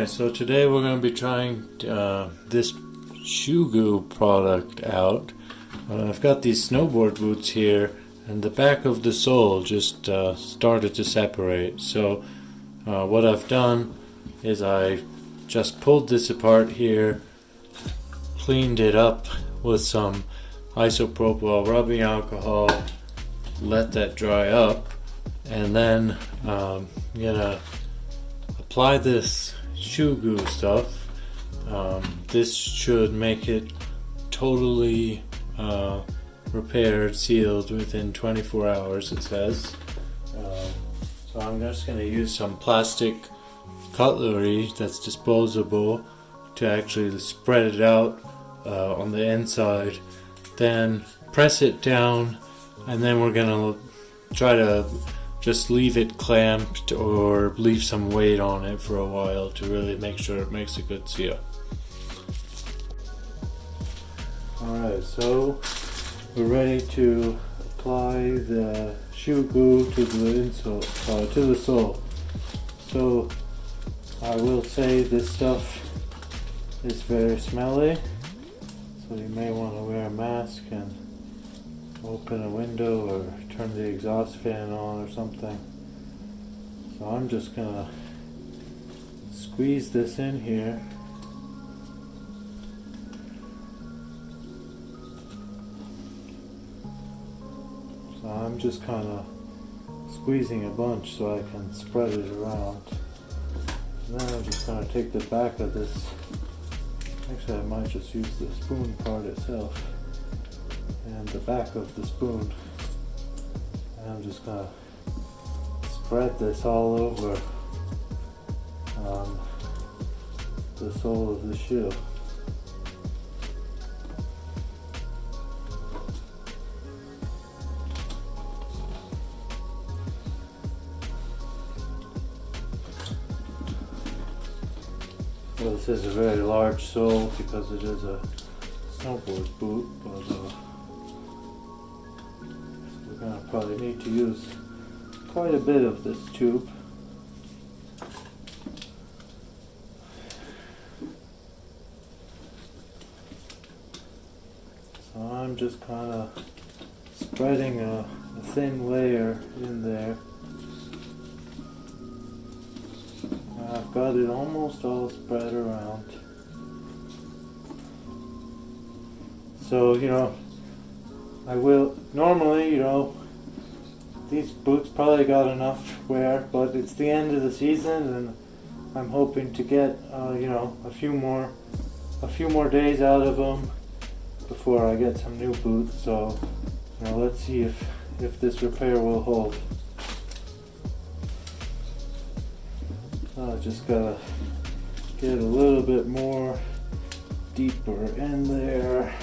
Alright, so today we're going to be trying this shoe goo product out. I've got these snowboard boots here, and the back of the sole just started to separate. So what I've done is I just pulled this apart here, cleaned it up with some isopropyl rubbing alcohol, let that dry up, and then I'm gonna apply this shoe goo stuff. This should make it totally repaired, sealed within 24 hours, it says. So I'm just going to use some plastic cutlery that's disposable to actually spread it out on the inside, then press it down, and then we're going to try to just leave it clamped or leave some weight on it for a while to really make sure it makes a good seal. Alright, so we're ready to apply the shoe glue to the insole, to the sole. So I will say this stuff is very smelly, so you may want to wear a mask and open a window or turn the exhaust fan on or something. So I'm just gonna squeeze this in here. So I'm just kind of squeezing a bunch so I can spread it around. And then I'm just gonna take the back of this. Actually, I might just use the spoon part itself and the back of the spoon. And I'm just gonna spread this all over the sole of the shoe. Well, this is a very large sole because it is a snowboard boot, but we're going to probably need to use quite a bit of this tube. So I'm just kind of spreading a thin layer in there. I've got it almost all spread around. So, I will, normally, these boots probably got enough wear, but it's the end of the season and I'm hoping to get, a few more days out of them before I get some new boots. So, let's see if this repair will hold. I just gotta get a little bit more deeper in there.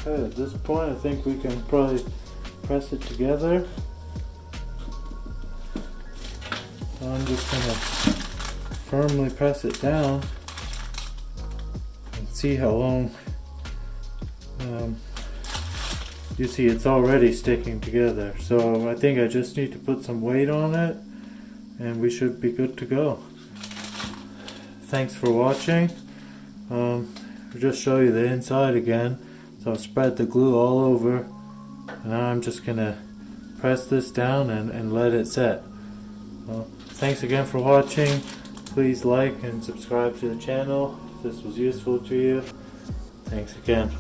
Okay, at this point I think we can probably press it together. So I'm just going to firmly press it down and see how long. You see it's already sticking together, so I think I just need to put some weight on it and we should be good to go. Thanks for watching. I'll just show you the inside again. So I'll spread the glue all over, and now I'm just going to press this down and let it set. Well, thanks again for watching. Please like and subscribe to the channel if this was useful to you. Thanks again.